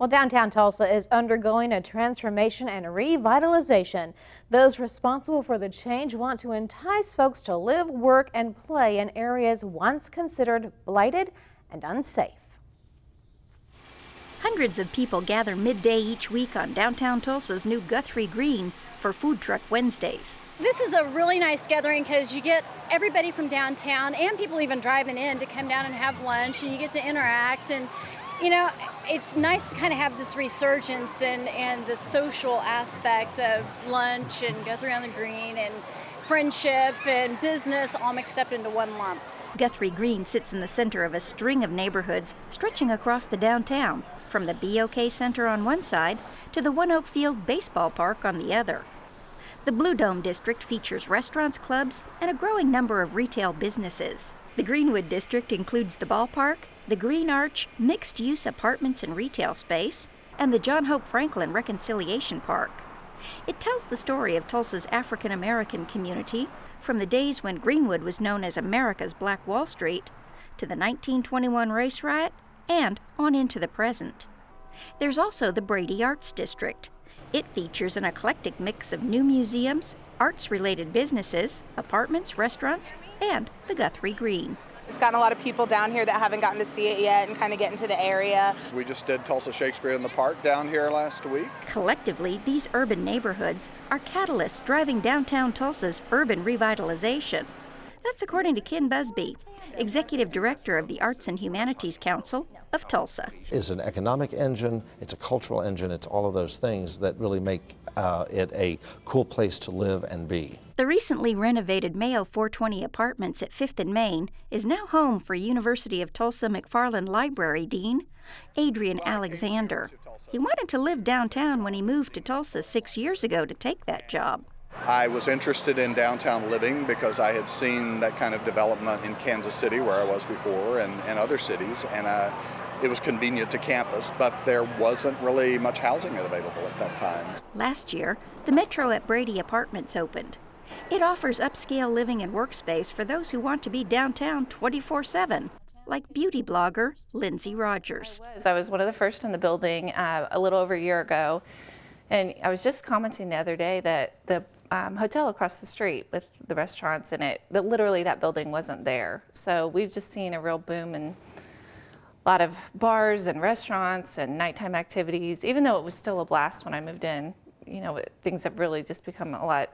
Well, downtown Tulsa is undergoing a transformation and revitalization. Those responsible for the change want to entice folks to live, work, and play in areas once considered blighted and unsafe. Hundreds of people gather midday each week on downtown Tulsa's new Guthrie Green for Food Truck Wednesdays. This is a really nice gathering because you get everybody from downtown and people even driving in to come down and have lunch, and you get to interact. And you know, it's nice to kind of have this resurgence and the social aspect of lunch and Guthrie on the Green and friendship and business all mixed up into one lump. Guthrie Green sits in the center of a string of neighborhoods stretching across the downtown, from the BOK Center on one side to the One Oak Field Baseball Park on the other. The Blue Dome District features restaurants, clubs, and a growing number of retail businesses. The Greenwood District includes the ballpark, the Green Arch, mixed-use apartments and retail space, and the John Hope Franklin Reconciliation Park. It tells the story of Tulsa's African-American community from the days when Greenwood was known as America's Black Wall Street to the 1921 race riot and on into the present. There's also the Brady Arts District. It features an eclectic mix of new museums, arts-related businesses, apartments, restaurants, and the Guthrie Green. It's gotten a lot of people down here that haven't gotten to see it yet and kind of get into the area. We just did Tulsa Shakespeare in the Park down here last week. Collectively, these urban neighborhoods are catalysts driving downtown Tulsa's urban revitalization. That's according to Ken Busby, Executive Director of the Arts and Humanities Council of Tulsa. It's an economic engine, it's a cultural engine, it's all of those things that really make it a cool place to live and be. The recently renovated Mayo 420 Apartments at 5th and Main is now home for University of Tulsa McFarland Library Dean Adrian Alexander. He wanted to live downtown when he moved to Tulsa 6 years ago to take that job. I was interested in downtown living because I had seen that kind of development in Kansas City, where I was before, and other cities, and it was convenient to campus, but there wasn't really much housing available at that time. Last year, the Metro at Brady Apartments opened. It offers upscale living and workspace for those who want to be downtown 24/7, like beauty blogger Lindsay Rogers. I was one of the first in the building a little over a year ago, and I was just commenting the other day that the hotel across the street with the restaurants in it, that literally that building wasn't there. So we've just seen a real boom in a lot of bars and restaurants and nighttime activities. Even though it was still a blast when I moved in, you know, things have really just become a lot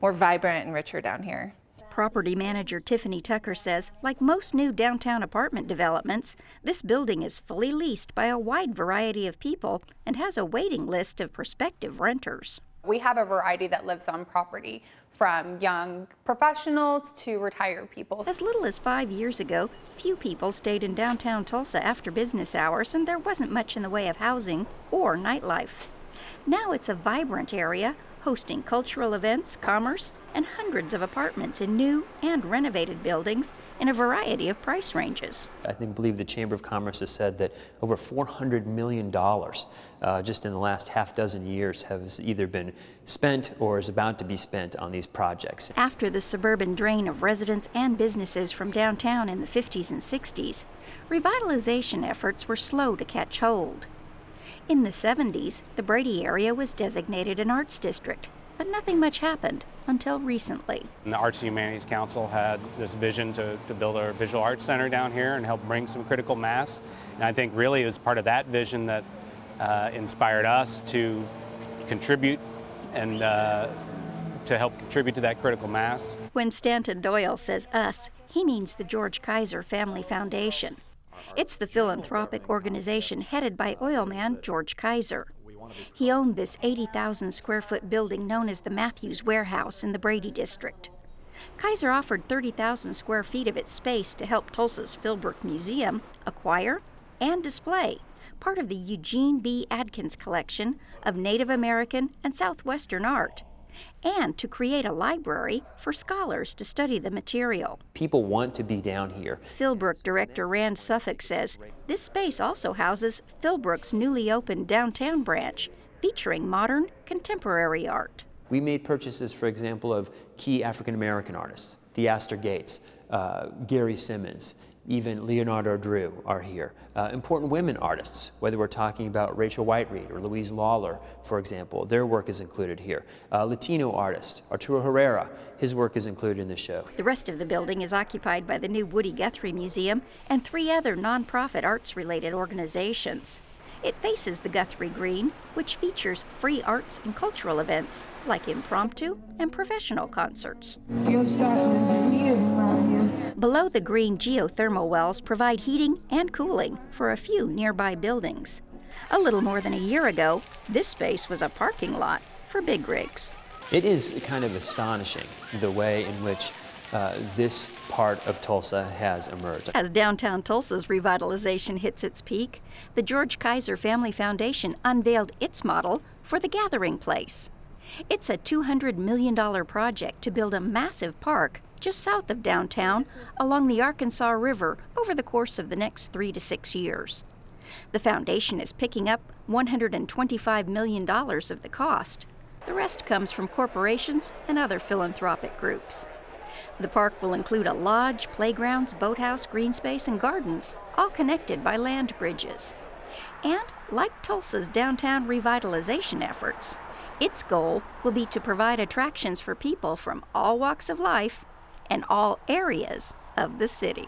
more vibrant and richer down here. Property manager Tiffany Tucker says, like most new downtown apartment developments, this building is fully leased by a wide variety of people and has a waiting list of prospective renters. We have a variety that lives on property, from young professionals to retired people. As little as 5 years ago, few people stayed in downtown Tulsa after business hours, and there wasn't much in the way of housing or nightlife. Now it's a vibrant area, hosting cultural events, commerce, and hundreds of apartments in new and renovated buildings in a variety of price ranges. I believe the Chamber of Commerce has said that over $400 million just in the last half dozen years has either been spent or is about to be spent on these projects. After the suburban drain of residents and businesses from downtown in the 50s and 60s, revitalization efforts were slow to catch hold. In the 70s, the Brady area was designated an arts district, but nothing much happened until recently. And the Arts and Humanities Council had this vision to build a visual arts center down here and help bring some critical mass. And I think really it was part of that vision that inspired us to contribute and to help contribute to that critical mass. When Stanton Doyle says us, he means the George Kaiser Family Foundation. It's the philanthropic organization headed by oilman George Kaiser. He owned this 80,000 square foot building known as the Matthews Warehouse in the Brady District. Kaiser offered 30,000 square feet of its space to help Tulsa's Philbrook Museum acquire and display part of the Eugene B. Adkins collection of Native American and Southwestern art, and to create a library for scholars to study the material. People want to be down here. Philbrook director Rand Suffolk says this space also houses Philbrook's newly opened downtown branch, featuring modern, contemporary art. We made purchases, for example, of key African American artists, the Astor Gates, Gary Simmons, even Leonardo Drew are here. Important women artists, whether we're talking about Rachel Whiteread or Louise Lawler, for example, their work is included here. Latino artist Arturo Herrera, his work is included in the show. The rest of the building is occupied by the new Woody Guthrie Museum and 3 other nonprofit arts-related organizations. It faces the Guthrie Green, which features free arts and cultural events like impromptu and professional concerts. Below the green, geothermal wells provide heating and cooling for a few nearby buildings. A little more than a year ago, this space was a parking lot for big rigs. It is kind of astonishing the way in which this part of Tulsa has emerged. As downtown Tulsa's revitalization hits its peak, the George Kaiser Family Foundation unveiled its model for the Gathering Place. It's a $200 million project to build a massive park just south of downtown along the Arkansas River over the course of the next 3 to 6 years. The foundation is picking up $125 million of the cost. The rest comes from corporations and other philanthropic groups. The park will include a lodge, playgrounds, boathouse, green space, and gardens, all connected by land bridges. And like Tulsa's downtown revitalization efforts, its goal will be to provide attractions for people from all walks of life and all areas of the city.